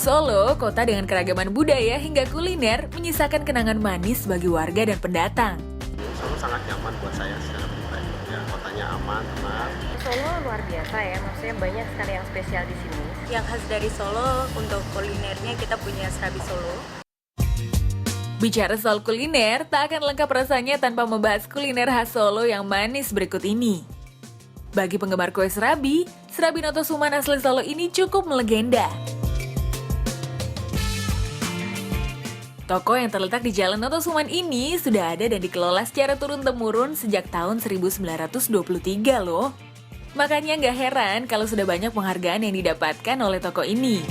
Solo, kota dengan keragaman budaya hingga kuliner, menyisakan kenangan manis bagi warga dan pendatang. Solo sangat nyaman buat saya secara pribadi. Ya, kotanya aman, tenang. Solo luar biasa ya, maksudnya banyak sekali yang spesial di sini. Yang khas dari Solo untuk kulinernya kita punya serabi Solo. Bicara soal kuliner, tak akan lengkap rasanya tanpa membahas kuliner khas Solo yang manis berikut ini. Bagi penggemar kue serabi, Serabi Notosuman asli Solo ini cukup melegenda. Toko yang terletak di Jalan Notosuman ini sudah ada dan dikelola secara turun-temurun sejak tahun 1923 loh. Makanya nggak heran kalau sudah banyak penghargaan yang didapatkan oleh toko ini.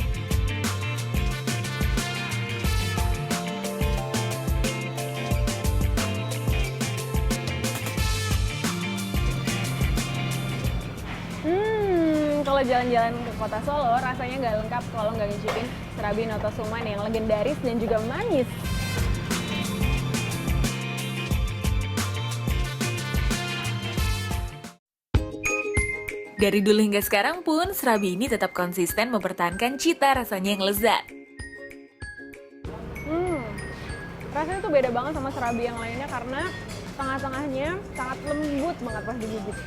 Kalau jalan-jalan ke kota Solo, rasanya nggak lengkap kalau nggak ngicipin Serabi Notosuman yang legendaris dan juga manis. Dari dulu hingga sekarang pun, Serabi ini tetap konsisten mempertahankan cita rasanya yang lezat. Rasanya tuh beda banget sama Serabi yang lainnya karena tengah-tengahnya sangat lembut banget pas digigit.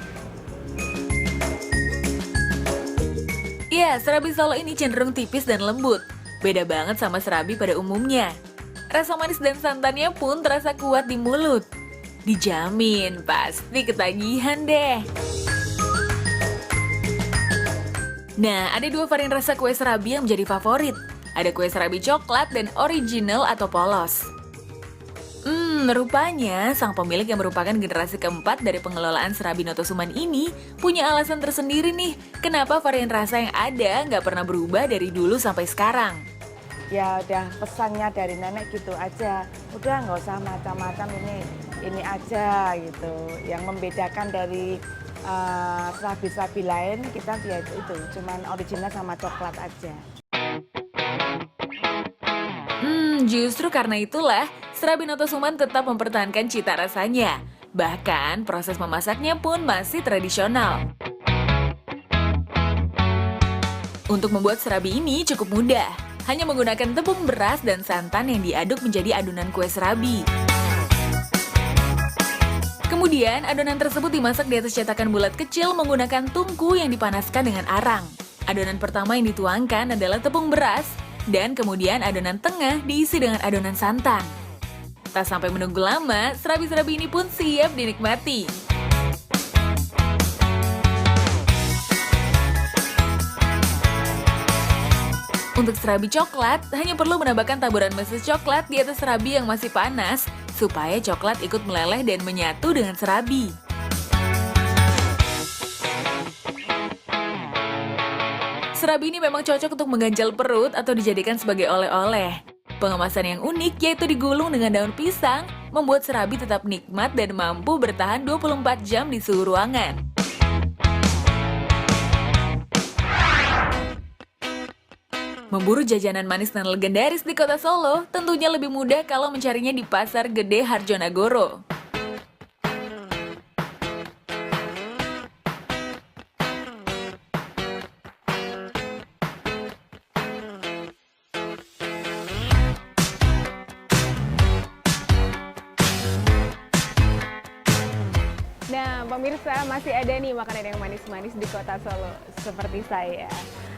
Ya, Serabi Solo ini cenderung tipis dan lembut. Beda banget sama Serabi pada umumnya. Rasa manis dan santannya pun terasa kuat di mulut. Dijamin, pasti ketagihan deh. Nah, ada dua varian rasa kue serabi yang menjadi favorit. Ada kue serabi coklat dan original atau polos. Rupanya sang pemilik yang merupakan generasi keempat dari pengelolaan Serabi Notosuman ini punya alasan tersendiri nih kenapa varian rasa yang ada nggak pernah berubah dari dulu sampai sekarang. Ya udah pesannya dari nenek gitu aja, udah nggak usah macam-macam, ini aja gitu. Yang membedakan dari serabi-serabi lain kita ya itu cuman original sama coklat aja. Justru karena itulah Serabi Notosuman tetap mempertahankan cita rasanya. Bahkan proses memasaknya pun masih tradisional. Untuk membuat serabi ini cukup mudah. Hanya menggunakan tepung beras dan santan yang diaduk menjadi adonan kue serabi. Kemudian adonan tersebut dimasak di atas cetakan bulat kecil menggunakan tungku yang dipanaskan dengan arang. Adonan pertama yang dituangkan adalah tepung beras, dan kemudian adonan tengah diisi dengan adonan santan. Tak sampai menunggu lama, serabi-serabi ini pun siap dinikmati. Untuk serabi coklat, hanya perlu menambahkan taburan meses coklat di atas serabi yang masih panas, supaya coklat ikut meleleh dan menyatu dengan serabi. Serabi ini memang cocok untuk mengganjal perut atau dijadikan sebagai oleh-oleh. Pengemasan yang unik yaitu digulung dengan daun pisang, membuat serabi tetap nikmat dan mampu bertahan 24 jam di suhu ruangan. Memburu jajanan manis dan legendaris di kota Solo tentunya lebih mudah kalau mencarinya di Pasar Gede Harjonagoro. Nah, pemirsa, masih ada nih makanan yang manis-manis di kota Solo seperti saya.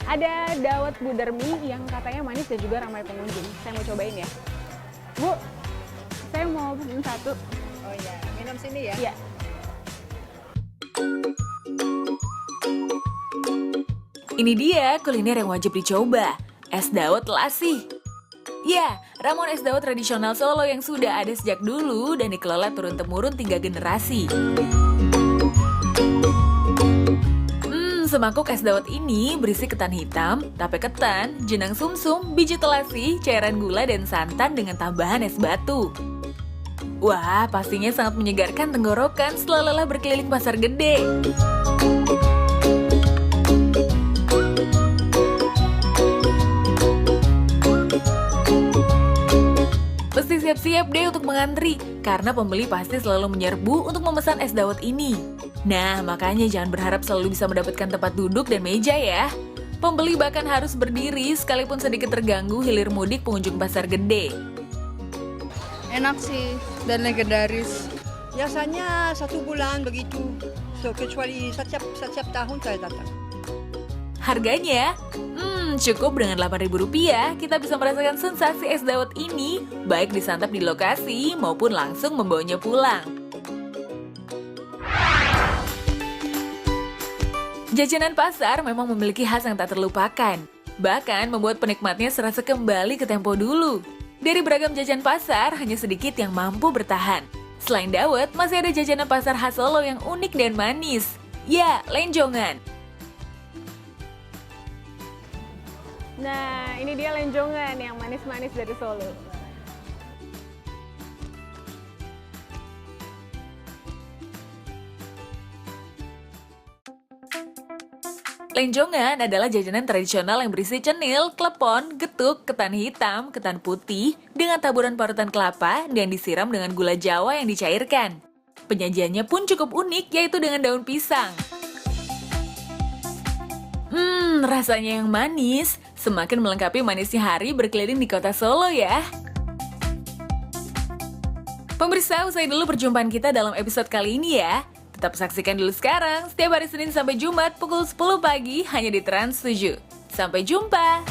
Ada dawet budermi yang katanya manis dan juga ramai pengunjung. Saya mau cobain ya. Bu, saya mau pesen satu. Oh iya, minum sini ya? Iya. Ini dia kuliner yang wajib dicoba, es dawet lasih. Ya, ramuan es dawet tradisional Solo yang sudah ada sejak dulu dan dikelola turun-temurun 3 generasi. Semangkuk es dawet ini berisi ketan hitam, tape ketan, jenang sumsum, biji telasi, cairan gula, dan santan dengan tambahan es batu. Wah, pastinya sangat menyegarkan tenggorokan setelah lelah berkeliling pasar gede. Mesti siap-siap deh untuk mengantri, karena pembeli pasti selalu menyerbu untuk memesan es dawet ini. Nah, makanya jangan berharap selalu bisa mendapatkan tempat duduk dan meja ya. Pembeli bahkan harus berdiri sekalipun sedikit terganggu hilir mudik pengunjung pasar gede. Enak sih dan legendaris. Biasanya 1 bulan begitu. So, kecuali setiap tahun saya datang. Harganya? Cukup dengan Rp8.000 kita bisa merasakan sensasi es dawet ini, baik disantap di lokasi maupun langsung membawanya pulang. Jajanan pasar memang memiliki khas yang tak terlupakan, bahkan membuat penikmatnya serasa kembali ke tempo dulu. Dari beragam jajan pasar, hanya sedikit yang mampu bertahan. Selain dawet, masih ada jajanan pasar khas Solo yang unik dan manis. Ya, lenjongan. Nah, ini dia lenjongan yang manis-manis dari Solo. Lenjongan adalah jajanan tradisional yang berisi cenil, klepon, getuk, ketan hitam, ketan putih, dengan taburan parutan kelapa dan disiram dengan gula Jawa yang dicairkan. Penyajiannya pun cukup unik, yaitu dengan daun pisang. Rasanya yang manis, semakin melengkapi manisnya hari berkeliling di kota Solo ya. Pemirsa, usai dulu perjumpaan kita dalam episode kali ini ya. Tetap saksikan dulu sekarang, setiap hari Senin sampai Jumat pukul 10 pagi hanya di Trans 7. Sampai jumpa!